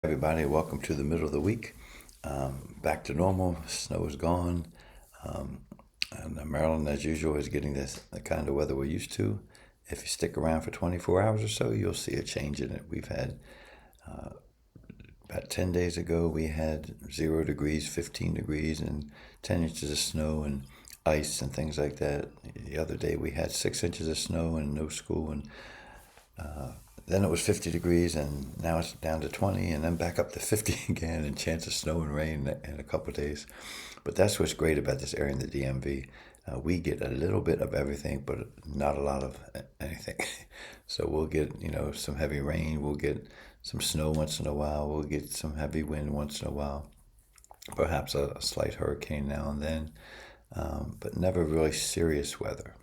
Everybody, welcome to the middle of the week. Back to normal. Snow is gone. Um, and Maryland, as usual, is getting the kind of weather we're used to. If you stick around for 24 hours or so, you'll see a change in it. We've had, about 10 days ago, we had 0 degrees, 15 degrees, and 10 inches of snow and ice and things like that. The other day, we had 6 inches of snow and no school. And then it was 50 degrees, and now it's down to 20, and then back up to 50 again, and chance of snow and rain in a couple of days. But that's what's great about this area in the DMV. We get a little bit of everything, but not a lot of anything. So we'll get, some heavy rain. We'll get some snow once in a while. We'll get some heavy wind once in a while. Perhaps a slight hurricane now and then, but never really serious weather.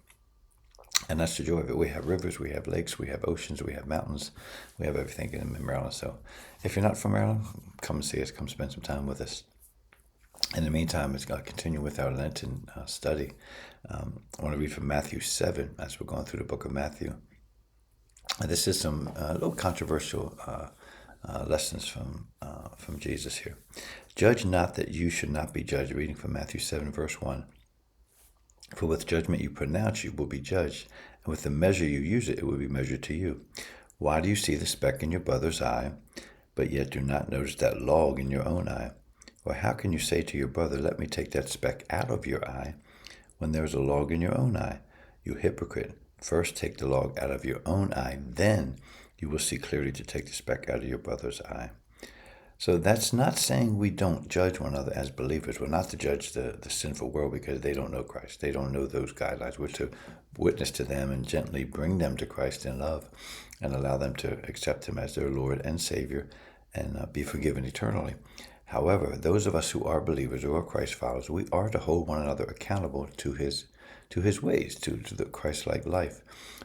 And that's the joy of it. We have rivers, we have lakes, we have oceans, we have mountains, we have everything in Maryland. So if you're not from Maryland, come and see us, come spend some time with us. In the meantime, it's going to continue with our Lenten study. I want to read from Matthew 7 as we're going through the book of Matthew. And this is some little controversial lessons from Jesus here. Judge not that you should not be judged, reading from Matthew 7, verse 1. For with judgment you pronounce, you will be judged, and with the measure you use it will be measured to you. Why do you see the speck in your brother's eye, but yet do not notice that log in your own eye? Or how can you say to your brother, let me take that speck out of your eye, when there is a log in your own eye? You hypocrite, first take the log out of your own eye, then you will see clearly to take the speck out of your brother's eye. So that's not saying we don't judge one another as believers. We're not to judge the sinful world because they don't know Christ. They don't know those guidelines. We're to witness to them and gently bring them to Christ in love and allow them to accept Him as their Lord and Savior and be forgiven eternally. However, those of us who are believers or are Christ followers, we are to hold one another accountable to His ways, to the Christ-like life.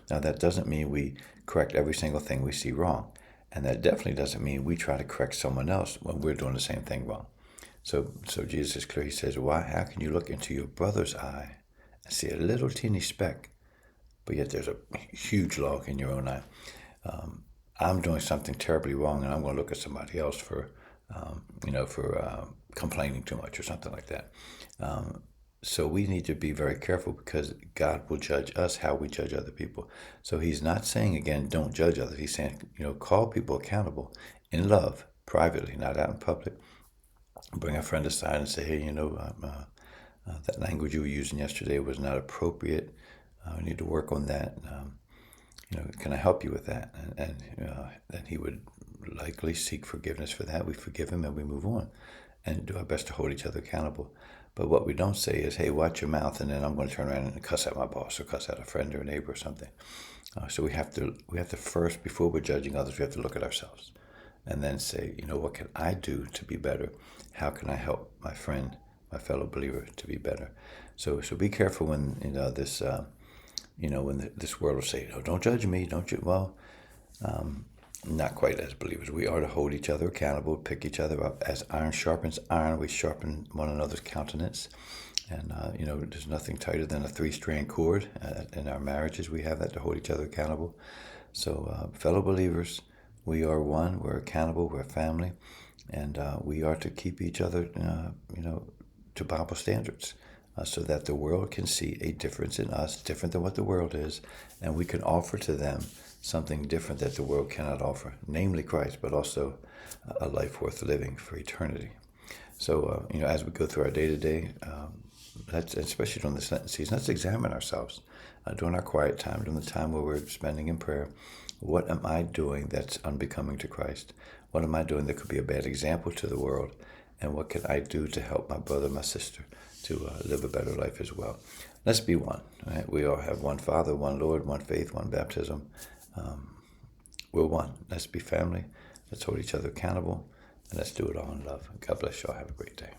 Now, that doesn't mean we correct every single thing we see wrong. And that definitely doesn't mean we try to correct someone else when we're doing the same thing wrong. So Jesus is clear. He says, how can you look into your brother's eye and see a little teeny speck, but yet there's a huge log in your own eye? I'm doing something terribly wrong, and I'm going to look at somebody else for complaining too much or something like that. So we need to be very careful because God will judge us how we judge other people. So He's not saying, again, don't judge others. He's saying, call people accountable in love, privately, not out in public. Bring a friend aside and say, hey, that language you were using yesterday was not appropriate. We need to work on that. Can I help you with that? And then he would likely seek forgiveness for that. We forgive him and we move on and do our best to hold each other accountable. But what we don't say is, hey, watch your mouth, and then I'm going to turn around and cuss at my boss or cuss at a friend or a neighbor or something. So we have to first, before we're judging others, we have to look at ourselves and then say, what can I do to be better? How can I help my friend, my fellow believer, to be better? So be careful when this world will say, don't judge me, don't you? Well, not quite as believers. We are to hold each other accountable, pick each other up. As iron sharpens iron, we sharpen one another's countenance. And, there's nothing tighter than a 3-strand cord. In our marriages, we have that to hold each other accountable. So, fellow believers, we are one. We're accountable. We're family. And we are to keep each other, to Bible standards. So that the world can see a difference in us, different than what the world is, and we can offer to them something different that the world cannot offer, namely Christ, but also a life worth living for eternity. So, as we go through our day-to-day, especially during this Lenten season, let's examine ourselves during our quiet time, during the time where we're spending in prayer. What am I doing that's unbecoming to Christ? What am I doing that could be a bad example to the world? And what can I do to help my brother, my sister, to live a better life as well? Let's be one. Right? We all have one Father, one Lord, one faith, one baptism. We're one. Let's be family. Let's hold each other accountable. And let's do it all in love. God bless you all. Have a great day.